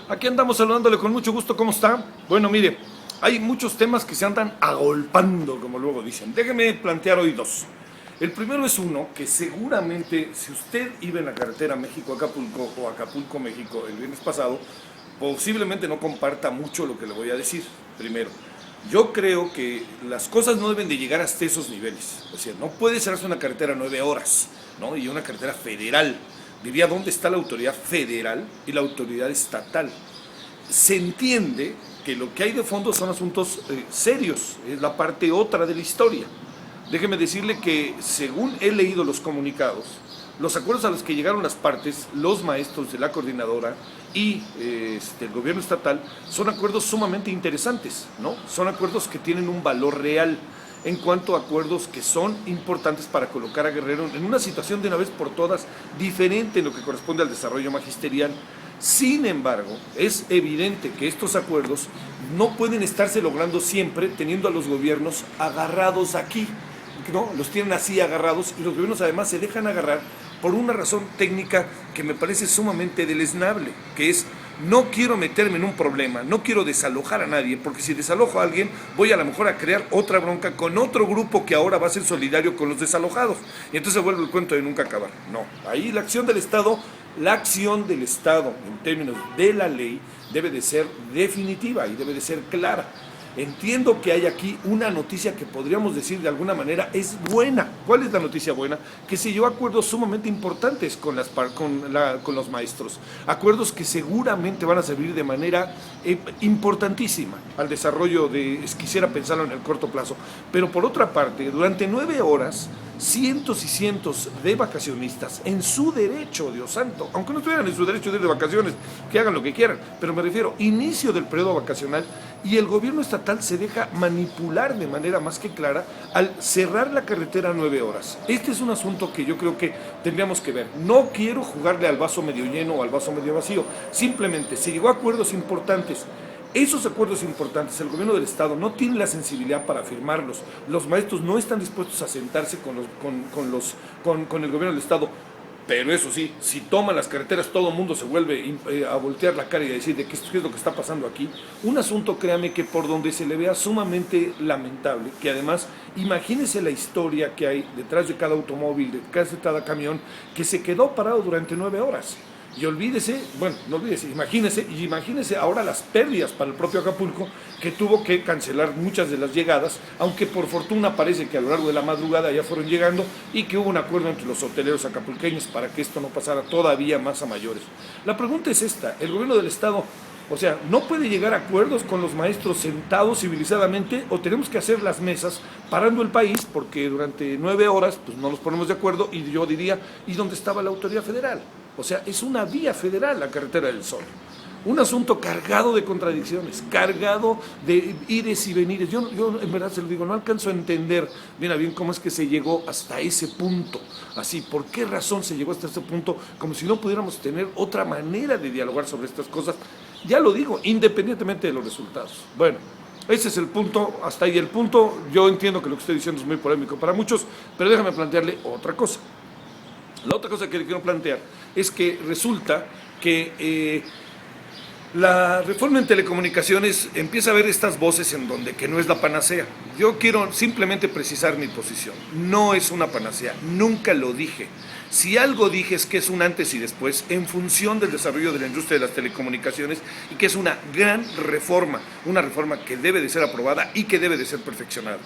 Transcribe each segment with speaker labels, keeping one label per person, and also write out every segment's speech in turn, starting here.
Speaker 1: Aquí andamos saludándole con mucho gusto, ¿cómo está? Bueno, mire, hay muchos temas que se andan agolpando, como luego dicen. Déjeme plantear hoy dos. El primero es uno que seguramente, si usted iba en la carretera México-Acapulco o Acapulco-México el viernes pasado, posiblemente no comparta mucho lo que le voy a decir. Primero, yo creo que las cosas no deben de llegar hasta esos niveles. O sea, no puede cerrarse una carretera 9 horas, ¿no? Y una carretera federal. Diría, ¿dónde está la autoridad federal y la autoridad estatal? Se entiende que lo que hay de fondo son asuntos serios, es la parte otra de la historia. Déjeme decirle que, según he leído los comunicados, los acuerdos a los que llegaron las partes, los maestros de la coordinadora y el gobierno estatal, son acuerdos sumamente interesantes, ¿no? Son acuerdos que tienen un valor real en cuanto a acuerdos que son importantes para colocar a Guerrero en una situación de una vez por todas diferente en lo que corresponde al desarrollo magisterial. Sin embargo, es evidente que estos acuerdos no pueden estarse logrando siempre teniendo a los gobiernos agarrados aquí, ¿no? Los tienen así agarrados y los gobiernos además se dejan agarrar por una razón técnica que me parece sumamente deleznable, que es: no quiero meterme en un problema, no quiero desalojar a nadie, porque si desalojo a alguien voy a lo mejor a crear otra bronca con otro grupo que ahora va a ser solidario con los desalojados, y entonces vuelve el cuento de nunca acabar. No, ahí la acción del Estado en términos de la ley debe de ser definitiva y debe de ser clara. Entiendo que hay aquí una noticia que podríamos decir de alguna manera es buena. ¿Cuál es la noticia buena? Que se llevó acuerdos sumamente importantes con los maestros. Acuerdos que seguramente van a servir de manera importantísima al desarrollo quisiera pensarlo en el corto plazo. Pero por otra parte, durante 9 horas, cientos y cientos de vacacionistas en su derecho, Dios santo, aunque no estuvieran en su derecho de ir de vacaciones, que hagan lo que quieran, pero me refiero, inicio del periodo vacacional, y el gobierno estatal se deja manipular de manera más que clara al cerrar la carretera 9 horas. Este es un asunto que yo creo que tendríamos que ver. No quiero jugarle al vaso medio lleno o al vaso medio vacío, simplemente se llegó a acuerdos importantes. Esos acuerdos importantes, el gobierno del Estado no tiene la sensibilidad para firmarlos. Los maestros no están dispuestos a sentarse con el gobierno del Estado. Pero eso sí, si toman las carreteras, todo el mundo se vuelve a voltear la cara y a decir de qué es lo que está pasando aquí. Un asunto, créame, que por donde se le vea sumamente lamentable, que además, imagínese la historia que hay detrás de cada automóvil, detrás de cada camión, que se quedó parado durante 9 horas. Y olvídese, bueno, no olvídese, imagínese ahora las pérdidas para el propio Acapulco, que tuvo que cancelar muchas de las llegadas, aunque por fortuna parece que a lo largo de la madrugada ya fueron llegando y que hubo un acuerdo entre los hoteleros acapulqueños para que esto no pasara todavía más a mayores. La pregunta es esta: el gobierno del Estado, o sea, ¿no puede llegar a acuerdos con los maestros sentados civilizadamente, o tenemos que hacer las mesas parando el país porque durante 9 horas pues no nos ponemos de acuerdo? Y yo diría, ¿y dónde estaba la autoridad federal? O sea, es una vía federal la Carretera del Sol. Un asunto cargado de contradicciones, cargado de ires y venires. Yo en verdad se lo digo, no alcanzo a entender bien cómo es que se llegó hasta ese punto. Así, ¿por qué razón se llegó hasta ese punto? Como si no pudiéramos tener otra manera de dialogar sobre estas cosas. Ya lo digo, independientemente de los resultados. Bueno, ese es el punto, hasta ahí el punto. Yo entiendo que lo que estoy diciendo es muy polémico para muchos, pero déjame plantearle otra cosa. La otra cosa que le quiero plantear es que resulta que la reforma en telecomunicaciones empieza a ver estas voces en donde que no es la panacea. Yo quiero simplemente precisar mi posición. No es una panacea, nunca lo dije. Si algo dije es que es un antes y después en función del desarrollo de la industria de las telecomunicaciones y que es una gran reforma, una reforma que debe de ser aprobada y que debe de ser perfeccionada.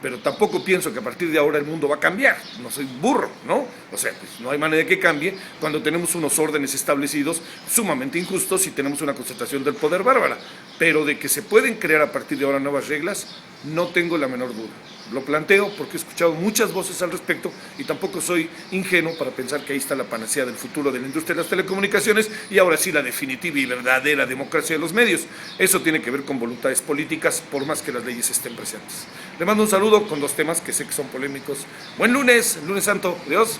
Speaker 1: Pero tampoco pienso que a partir de ahora el mundo va a cambiar. No soy burro, ¿no? O sea, pues no hay manera de que cambie cuando tenemos unos órdenes establecidos sumamente injustos y tenemos una concentración del poder bárbara. Pero de que se pueden crear a partir de ahora nuevas reglas, no tengo la menor duda. Lo planteo porque he escuchado muchas voces al respecto y tampoco soy ingenuo para pensar que ahí está la panacea del futuro de la industria de las telecomunicaciones y ahora sí la definitiva y verdadera democracia de los medios. Eso tiene que ver con voluntades políticas, por más que las leyes estén presentes. Le mando un saludo con 2 temas que sé que son polémicos. Buen lunes, lunes santo, adiós.